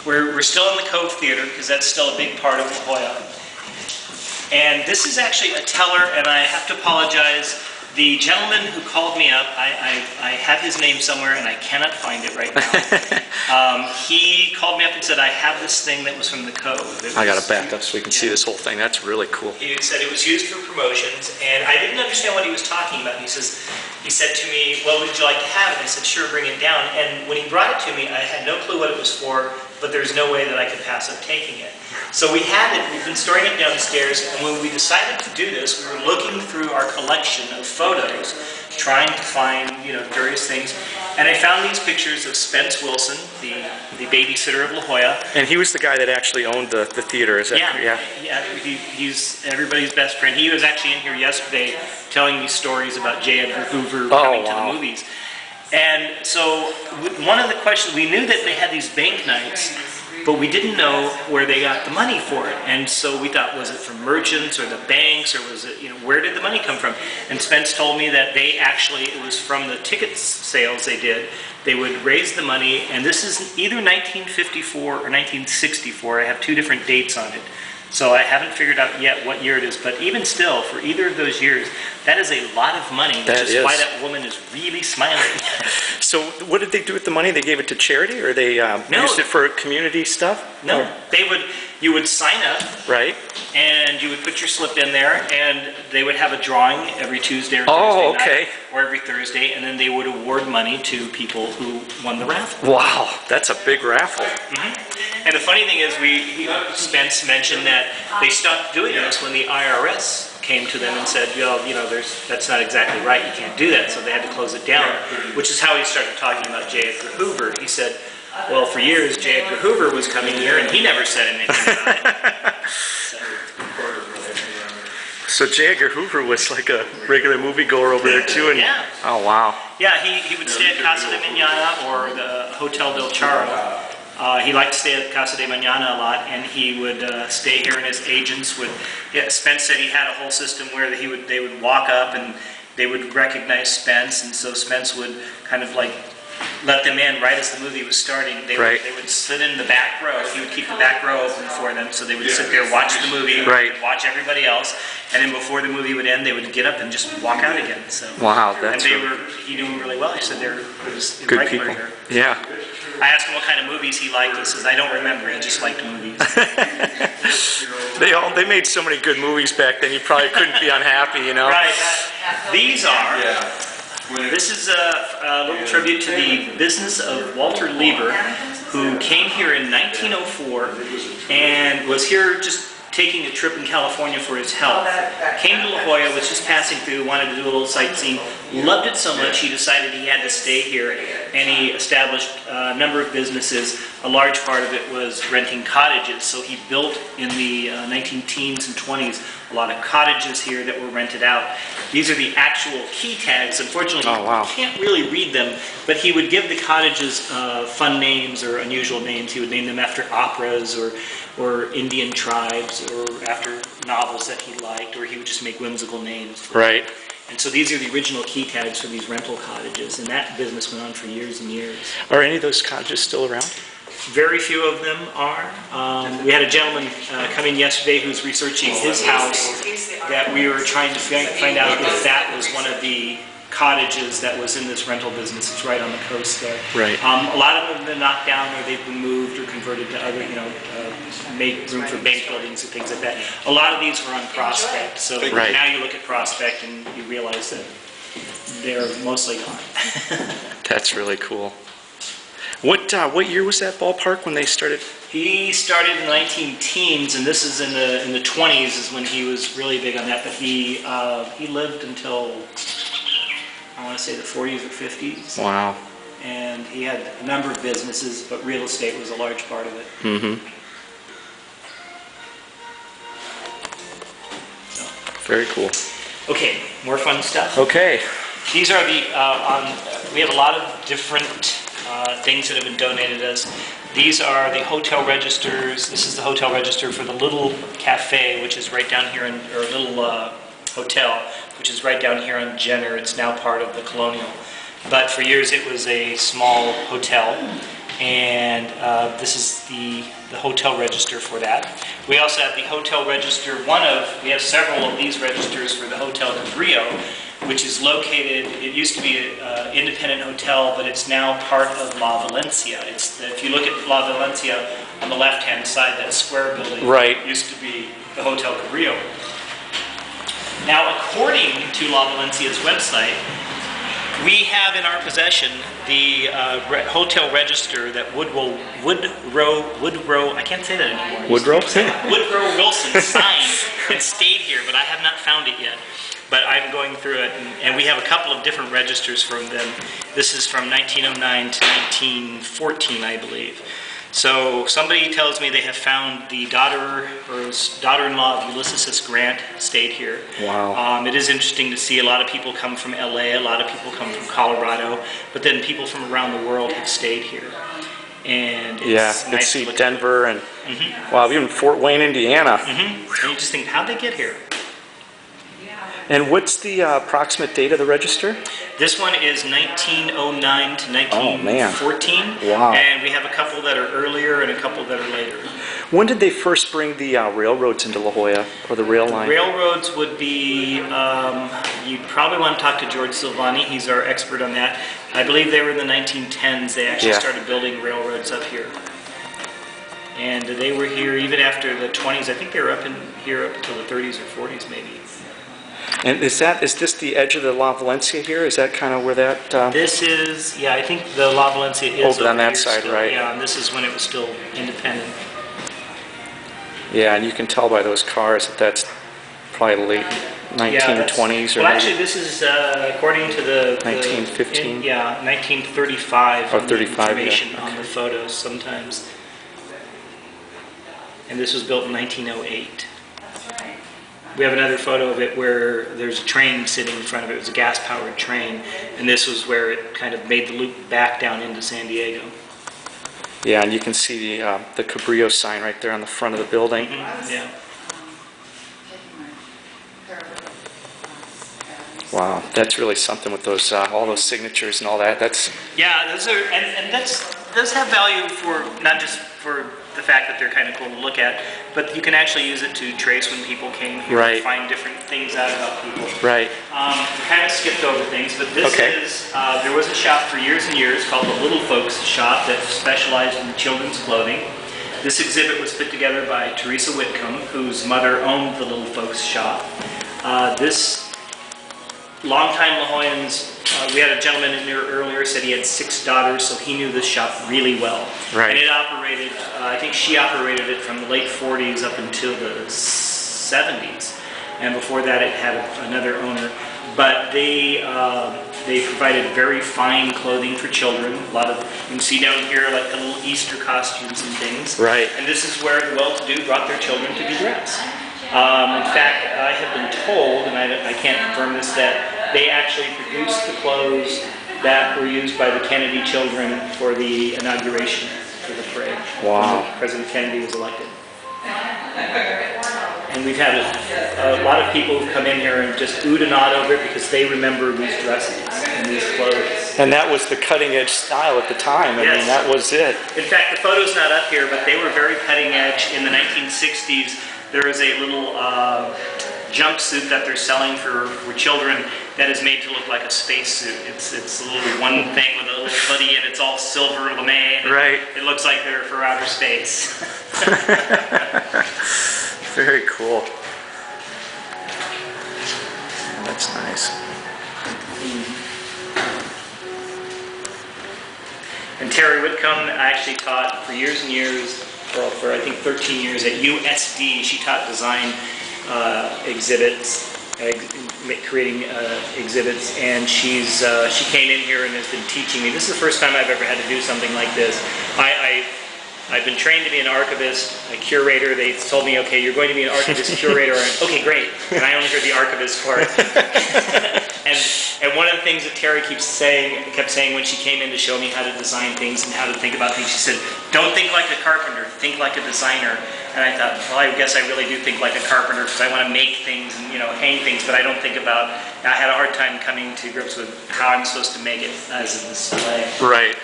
We're still in the Cove Theater because that's still a big part of La Jolla. And this is actually a teller, and I have to apologize. The gentleman who called me up, I have his name somewhere and I cannot find it right now. He called me up and said, I have this thing that was from the Cove. I got to back up so we can see this whole thing. That's really cool. He said it was used for promotions, and I didn't understand what he was talking about. He said to me, well, would you like to have it? And I said, sure, bring it down. And when he brought it to me, I had no clue what it was for, but there's no way that I could pass up taking it. So we had it, we've been storing it downstairs, and when we decided to do this, we were looking through our collection of photos, trying to find, various things. And I found these pictures of Spence Wilson, the babysitter of La Jolla. And he was the guy that actually owned the theater, is that correct? Yeah, he's everybody's best friend. He was actually in here yesterday telling me stories about J. Edgar Hoover coming to the movies. And so one of the questions, we knew that they had these bank nights, but we didn't know where they got the money for it. And so we thought, was it from merchants or the banks, or was it, where did the money come from? And Spence told me that it was from the ticket sales they did. They would raise the money, and this is either 1954 or 1964. I have two different dates on it. So I haven't figured out yet what year it is, but even still, for either of those years, that is a lot of money, which is why that woman is really smiling. So what did they do with the money? They gave it to charity, or they used it for community stuff? No, you would sign up, right? And you would put your slip in there, and they would have a drawing every Tuesday or Thursday night, or every Thursday, and then they would award money to people who won the raffle. Wow, that's a big raffle. And the funny thing is, Spence mentioned that they stopped doing this when the IRS came to them and said, that's not exactly right, you can't do that, so they had to close it down, which is how he started talking about J. Edgar Hoover. He said, well, for years, J. Edgar Hoover was coming here, and he never said anything about it. So J. Edgar Hoover was like a regular moviegoer over there, too? And, yeah. Oh, wow. Yeah, he would stay at Casa de Mañana or the Hotel del Charro. He liked to stay at Casa de Mañana a lot, and he would stay here, and his agents would... Yeah, Spence said he had a whole system where they would walk up, and they would recognize Spence, and so Spence would kind of like let them in right as the movie was starting. They would sit in the back row. He would keep the back row open for them, so they would sit there, watch the movie, and watch everybody else, and then before the movie would end, they would get up and just walk out again. So, wow, that's... he knew them really well. He said they were good people. Here. Yeah. I asked him what kind of movies he liked. He says, I don't remember. He just liked movies. They made so many good movies back then, you probably couldn't be unhappy, Right. This is a little tribute to the business of Walter Lieber, who came here in 1904 and was here just taking a trip in California for his health. Came to La Jolla, was just passing through, wanted to do a little sightseeing, loved it so much he decided he had to stay here, and he established a number of businesses. A large part of it was renting cottages, so he built in the 19-teens and 20s a lot of cottages here that were rented out. These are the actual key tags. Unfortunately, you can't really read them, but he would give the cottages fun names or unusual names. He would name them after operas or Indian tribes or after novels that he liked, or he would just make whimsical names. Right. And so these are the original key tags for these rental cottages, and that business went on for years and years. Are any of those cottages still around? Very few of them are. We had a gentleman come in yesterday who's researching his house that we were trying to find out if that was one of the cottages that was in this rental business. It's right on the coast there. Right. A lot of them have been knocked down, or they've been moved or converted to other, made room for bank buildings and things like that. A lot of these were on Prospect, so now you look at Prospect and you realize that they're mostly gone. That's really cool. What year was that ballpark when they started? He started in the 19-teens, and this is in the 20s is when he was really big on that. But he lived until I want to say the 40s or 50s. Wow. And he had a number of businesses, but real estate was a large part of it. Mm-hmm. So. Very cool. Okay, more fun stuff. Okay. These are we have a lot of different things that have been donated to us. These are the hotel registers. This is the hotel register for the Little Cafe, which is right down here, or Little Hotel, which is right down here on Jenner. It's now part of the Colonial. But for years it was a small hotel. And this is the hotel register for that. We also have the hotel register, we have several of these registers for the Hotel Cabrillo, which is located, it used to be an independent hotel, but it's now part of La Valencia. If you look at La Valencia on the left-hand side, that square building used to be the Hotel Cabrillo. Now, according to La Valencia's website, we have in our possession the hotel register that Woodrow, I can't say that anymore. Woodrow? Woodrow Wilson signed and stayed here, but I have not found it yet. But I'm going through it, and we have a couple of different registers from them. This is from 1909 to 1914, I believe. So somebody tells me they have found the daughter-in-law of Ulysses S. Grant stayed here. Wow. It is interesting to see a lot of people come from LA, a lot of people come from Colorado, but then people from around the world have stayed here. And it's nice to see Denver and wow, even Fort Wayne, Indiana. And you just think, how'd they get here? And what's the approximate date of the register? This one is 1909 to 1914. Wow. And we have a couple that are earlier and a couple that are later. When did they first bring the railroads into La Jolla, or the rail line? Railroads would be, you'd probably want to talk to George Silvani. He's our expert on that. I believe they were in the 1910s. They actually started building railroads up here. And they were here even after the 20s. I think they were up in here up until the 30s or 40s maybe. And is this the edge of the La Valencia here? Is that kind of where that... This is, I think the La Valencia is over on that side, still, right? Yeah, and this is when it was still independent. Yeah, and you can tell by those cars that that's probably late 1920s or well, actually, this is according to the 1915. 1935. Oh, 35. Information on the photos sometimes. And this was built in 1908. We have another photo of it where there's a train sitting in front of it. It was a gas-powered train, and this was where it kind of made the loop back down into San Diego. Yeah, and you can see the Cabrillo sign right there on the front of the building. Yeah. Wow, that's really something with those all those signatures and all that. That's those are and does have value for not just for the fact that they're kind of cool to look at, but you can actually use it to trace when people came here and find different things out about people. Right. We kind of skipped over things, but this is, there was a shop for years and years called the Little Folks Shop that specialized in children's clothing. This exhibit was put together by Teresa Whitcomb, whose mother owned the Little Folks Shop. This longtime La Jollans, we had a gentleman in here earlier, said he had 6 daughters, so he knew this shop really well. Right. And it operated, I think she operated it from the late 40s up until the 70s. And before that it had another owner. But they provided very fine clothing for children. A lot of, you can see down here like the little Easter costumes and things. Right. And this is where the well-to-do brought their children to be dressed. In fact, I have been told, and I can't confirm this, that they actually produced the clothes that were used by the Kennedy children for the inauguration for the parade. Wow. When President Kennedy was elected. And we've had a lot of people who've come in here and just oohed and awed over it because they remember these dresses and these clothes. And that was the cutting edge style at the time. I mean, that was it. In fact, the photo's not up here, but they were very cutting edge. In the 1960s, there is a little jumpsuit that they're selling for children that is made to look like a spacesuit. It's a little one thing with a little hoodie, and it's all silver lame. Right. It looks like they're for outer space. Very cool. That's nice. And Terry Whitcomb actually taught for years and years, well, for I think 13 years at USD. She taught design exhibits, creating exhibits, and she came in here and has been teaching me. This is the first time I've ever had to do something like this. I've been trained to be an archivist, a curator. They told me, okay, you're going to be an archivist curator. Okay, great. And I only heard the archivist part. and one of the things that Terry kept saying when she came in to show me how to design things and how to think about things, she said, don't think like a carpenter, think like a designer. And I thought, well, I guess I really do think like a carpenter because I want to make things and, hang things, but I don't think about, I had a hard time coming to grips with how I'm supposed to make it as a display. Right.